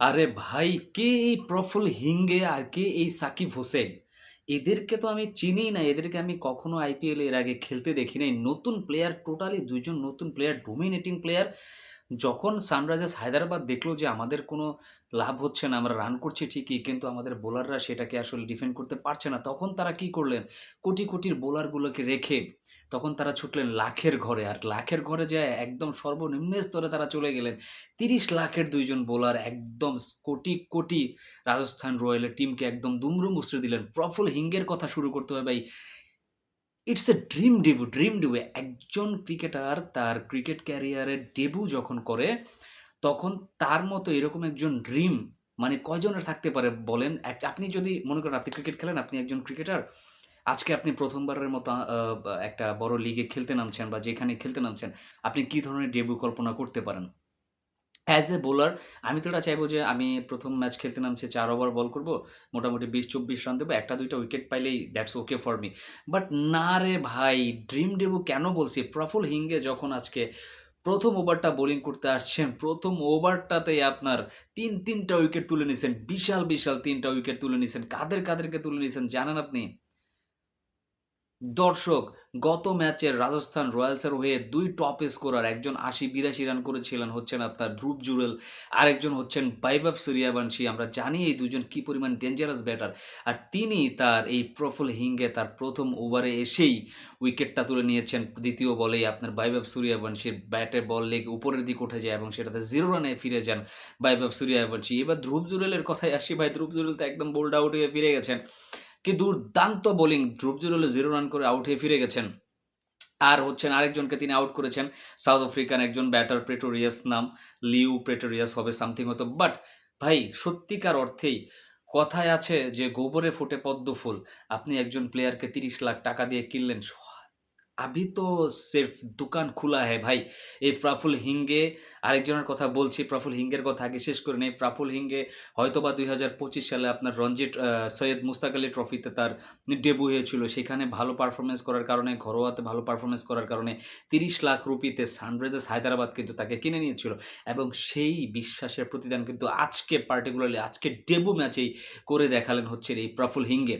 আরে ভাই, কে এই প্রফুল হিঙ্গে আর কে এই সাকিব হোসেন? এদেরকে তো আমি চিনিই না। এদেরকে আমি কখনো আইপিএলে এর আগে খেলতে দেখি নাই। নতুন প্লেয়ার, টোটালি ২ জন নতুন প্লেয়ার, ডমিনেটিং প্লেয়ার। যখন সানরাইজার্স হায়দ্রাবাদ দেখল যে আমাদের কোনো লাভ হচ্ছে না, আমরা রান করছি ঠিকই কিন্তু আমাদের বোলাররা সেটাকে আসলে ডিফেন্ড করতে পারছে না। তখন তারা কি করলেন? কোটি, কোটির বোলারগুলোকে রেখে তখন তারা ছুটলেন লাখের ঘরে। আর লাখের ঘরে যেয়ে একদম সর্বনিম্ন স্তরে তারা চলে গেলেন। ৩০ লাখের ২ জন বোলার একদম কোটি, কোটি রাজস্থান রয়্যালের টিমকে একদম দুমড়ে মুচড়ে দিলেন। প্রফুল হিঙ্গের কথা শুরু করতে হয় ভাই। It's a dream debut. একজন ক্রিকেটার তার ক্রিকেট ক্যারিয়ারের ডেবিউ যখন করে, তখন তার মতো এরকম একজন ড্রিম মানে কয়জনের থাকতে পারে বলেন? আপনি যদি মনে করেন আপনি ক্রিকেট খেলেন, আপনি একজন ক্রিকেটার। আজকে আপনি ১ম বারের মতো একটা বড় লিগে খেলতে নামছেন বা যেখানে খেলতে নামছেন, আপনি কি ধরনের ডেবিউ কল্পনা করতে পারেন? অ্যাজ এ বোলার আমি তো এটা চাইবো যে আমি ১ম ম্যাচ খেলতে নামছি ৪ ওভার বল করব। মোটামুটি ২০-২৪ রান দেবো। ১টা-২টা উইকেট পাইলেই that's okay for me. But না রে ভাই, ড্রিম ডেবিউ কেন বলছি? প্রফুল হিঙ্গে যখন আজকে ১ম ওভারটা বোলিং করতে আসছেন, ১ম ওভারটাতেই আপনার ৩ টা উইকেট তুলে নিছেন। বিশাল, বিশাল ৩ টা উইকেট তুলে নিছেন। কাদেরকে তুলে নিছেন জানেন আপনি? দর্শক, গত ম্যাচের রাজস্থান রয়্যালসের হয়ে ২ টপ স্কোরার, একজন ৮০-৮২ রান করেছিলেন হচ্ছেন আপনার ধ্রুব জুরেল, আরেকজন হচ্ছেন বৈভব সূর্যবংশী। আমরা জানি এই ২ জন কি পরিমাণ ডেঞ্জারাস ব্যাটার। আর তিনি তার এই প্রফুল হিঙ্গে তার ১ম ওভারে এসেই উইকেটটা তুলে নিয়েছেন। ২য় বলেই আপনার বৈভব সূর্যবংশীর ব্যাটে বল লেগে উপরের দিকে উঠে যায় এবং সেটাতে ০ রানে ফিরে যান বৈভব সূর্যবংশী। এবার ধ্রুব জুরেলের কথায় আসি ভাই, ধ্রুব জুরেল তো একদম বোল্ড আউট হয়ে ফিরে গেছেন। কি দুর্দান্ত বোলিং! ধ্রুব জুরেল 0 রান করে আউট হয়ে ফিরে গেছেন। আর হচ্ছেন আরেকজনকে তিনি আউট করেছেন। সাউথ আফ্রিকান একজন ব্যাটার, প্রেটোরিয়াস নাম। লিউ প্রেটোরিয়াস হবে সামথিং হয়তো। বাট ভাই, সত্যিকার অর্থেই কথায় আছে যে গোবরে ফোটে পদ্ম ফুল। আপনি একজন প্লেয়ারকে ৩০ লাখ টাকা দিয়ে কিনলেন। अभी तो सिर्फ़ দোকান খুলা है ভাই। এই প্রাফুল হিঙ্গে আরেকজনের কথা বলছি, প্রাফুল হিঙ্গের কথা আগে শেষ করে নেই। প্রাফুল হিঙ্গে হয়তোবা ২০২৫ সালে আপনার রঞ্জি সৈয়দ মুশতাক আলী ট্রফিতে তার ডেবিউ হয়েছিল। সেখানে ভালো পারফরম্যান্স করার কারণে, ঘরোয়াতে ভালো পারফরম্যান্স করার কারণে ৩০ লাখ রুপিতে সানরাইজার্স হায়দ্রাবাদ কিন্তু তাকে কিনে নিয়েছিল। এবং সেই বিশ্বাসের প্রতিদান কিন্তু আজকে পার্টিকুলারলি আজকে ডেবিউ ম্যাচেই করে দেখালেন হচ্ছেন এই প্রফুল হিঙ্গে।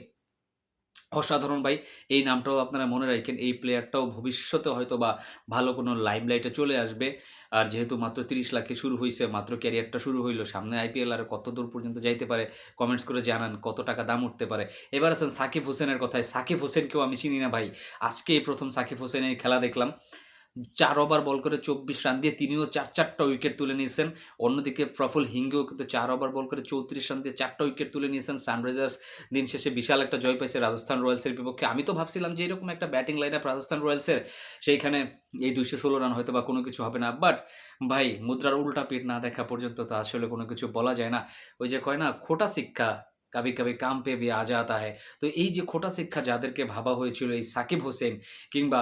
অসাধারণ ভাই। এই নামটাও আপনারা মনে রাইখেন। এই প্লেয়ারটাও ভবিষ্যতে হয়তোবা ভালো কোনো লাইমলাইটে চলে আসবে। আর যেহেতু মাত্র ৩০ লাখে শুরু হইছে, মাত্র ক্যারিয়ারটা শুরু হইল। সামনে আইপিএল আর কতদূর পর্যন্ত যাইতে পারে কমেন্টস করে জানান। কত টাকা দাম উঠতে পারে। এবার আছেন সাকিব হোসেনের কথায়। সাকিব হোসেনকেও আমি চিনি না ভাই। আজকেই ১ম সাকিব হোসেনের খেলা দেখলাম। ৪ ওভার বল করে ২৪ রান দিয়ে তিনিও ৪ টা উইকেট তুলে নিয়েছেন। অন্যদিকে প্রফুল হিঙ্গেও কিন্তু ৪ ওভার বল করে ৩৪ রান দিয়ে ৪ টা উইকেট তুলে নিয়েছেন। সানরাইজার্স দিন শেষে বিশাল একটা জয় পাইছে রাজস্থান রয়্যালসের বিপক্ষে। আমি তো ভাবছিলাম যে এরকম একটা ব্যাটিং লাইনআপ রাজস্থান রয়্যালসের, সেইখানে এই ২১৬ রান হয়তোবা কোনো কিছু হবে না। বাট ভাই, মুদ্রার উল্টা পিঠ না দেখা পর্যন্ত তো আসলে কোনো কিছু বলা যায় না। ওই যে কয় না, খোঁটা শিক্ষা কাভি, কাভি কাম পে ভি আ জাতা হ্যায়। তো এই যে খোঁটা শিক্ষা যাদেরকে ভাবা হয়েছিল এই সাকিব হোসেন কিংবা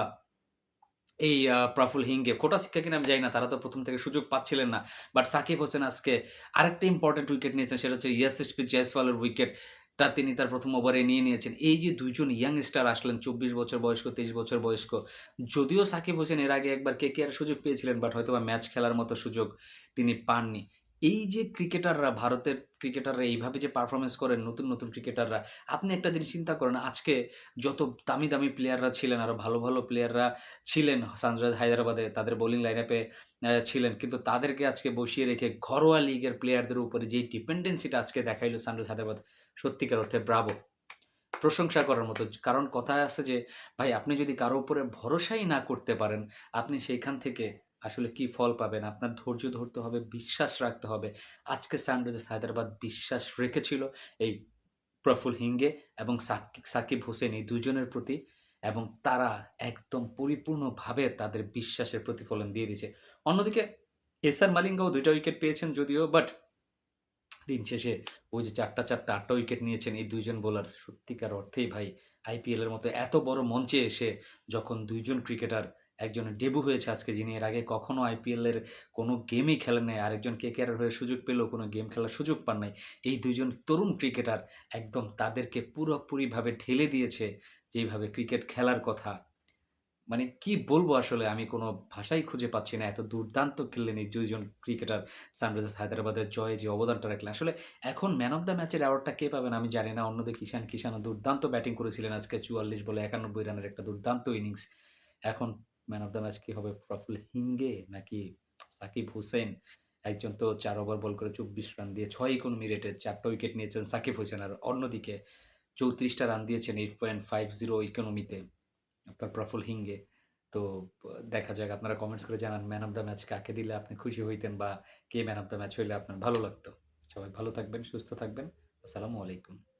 এই প্রফুল হিঙ্গে, খোটা শিক্ষা কিনা আমি জানি না। তারা তো ১ম থেকে সুযোগ পাচ্ছিলেন না। বাট সাকিব হোসেন আজকে আরেকটা ইম্পোর্টেন্ট উইকেট নিয়েছেন, সেটা হচ্ছে ইয়াসিসপি জয়সওয়ালের উইকেটটা তিনি তার ১ম ওভারে নিয়ে নিয়েছেন। এই যে ২ জন ইয়াং স্টার আসলেন ২৪ বছর বয়স্ক, ২৩ বছর বয়স্ক। যদিও সাকিব হোসেন এর আগে একবার কেকেআর সুযোগ পেয়েছিলেন বাট হয়তোবা ম্যাচ খেলার মতো সুযোগ তিনি পাননি। এই যে ক্রিকেটাররা, ভারতের ক্রিকেটাররা এইভাবে যে পারফরম্যান্স করেন নতুন, নতুন ক্রিকেটাররা, আপনি একটা জিনিস চিন্তা করেন আজকে যত দামি, দামি প্লেয়াররা ছিলেন, আরো ভালো, ভালো প্লেয়াররা ছিলেন সানরাইজার্স হায়দ্রাবাদে, তাদের বোলিং লাইনআপে ছিলেন। কিন্তু তাদেরকে আজকে বসিয়ে রেখে ঘরোয়া লিগের প্লেয়ারদের উপরে যেই ডিপেন্ডেন্সিটা আজকে দেখাইল সানরাইজার্স হায়দ্রাবাদ, সত্যিকার অর্থে ব্রাভো! প্রশংসা করার মতো। কারণ কথায় আছে যে, ভাই আপনি যদি কারো উপরে ভরসাই না করতে পারেন, আপনি সেইখান থেকে আসলে কি ফল পাবেন? আপনার ধৈর্য ধরতে হবে, বিশ্বাস রাখতে হবে। আজকে সানরাইজার্স হায়দ্রাবাদ বিশ্বাস রেখেছিল এই প্রফুল হিঙ্গে এবং সাকিব হোসেন এই ২ জনের প্রতি এবং তারা একদম পরিপূর্ণভাবে তাদের বিশ্বাসের প্রতিফলন দিয়ে দিয়েছে। অন্যদিকে এসআর মালিঙ্গাও ২ টা উইকেট পেয়েছেন যদিও, বাট দিন শেষে ওই যে ৪ টা ৪ টা ৮ টা উইকেট নিয়েছেন এই ২ জন বোলার। সত্যিকার অর্থেই ভাই আইপিএল এর মতো এত বড় মঞ্চে এসে যখন ২ জন ক্রিকেটার, একজনের ডেবিউ হয়েছে আজকে যিনি এর আগে কখনো আইপিএল এর কোনো গেমই খেলেন নাই। আরেকজন কেকেআর এর হয়ে সুযোগ পেলেও কোনো গেম খেলার সুযোগ পান নাই। এই ২ জন তরুণ ক্রিকেটার একদম তাদেরকে পুরোপুরিভাবে ঢেলে দিয়েছে যেইভাবে ক্রিকেট খেলার কথা। মানে কি বলবো আসলে আমি কোনো ভাষাই খুঁজে পাচ্ছি না। এত দুর্দান্ত খেললেন এই ২ জন ক্রিকেটার সানরাইজার্স হায়দ্রাবাদের জয়ে যে অবদানটা রাখলেন। আসলে এখন ম্যান অফ দ্য ম্যাচের অ্যাওয়ার্ডটা কে পাবেন আমি জানি না। অন্যদিকে কিষান দুর্দান্ত ব্যাটিং করেছিলেন আজকে ৪৪ বলে ৯১ রানের একটা দুর্দান্ত ইনিংস। এখন ম্যান অফ দ্য ম্যাচ কি হবে? প্রফুল হিঙ্গে নাকি সাকিব হুসেন? একজন তো ৪ ওভার বল করে ২৪ রান দিয়ে ৬ ইকোনমি রেটে ৪ টা উইকেট নিয়েছেন সাকিব হুসেন। আর অন্যদিকে ৩৪ টা রান দিয়েছেন ৮.৫০ ইকোনমিতে আপনার প্রফুল হিঙ্গে। তো দেখা যাক আপনারা কমেন্টস করে জানান ম্যান অফ দ্য ম্যাচ কাকে দিলে আপনি খুশি হইতেন বা কে ম্যান অফ দ্য ম্যাচ হইলে আপনার ভালো লাগতো। সবাই ভালো থাকবেন, সুস্থ থাকবেন। আসসালামু আলাইকুম।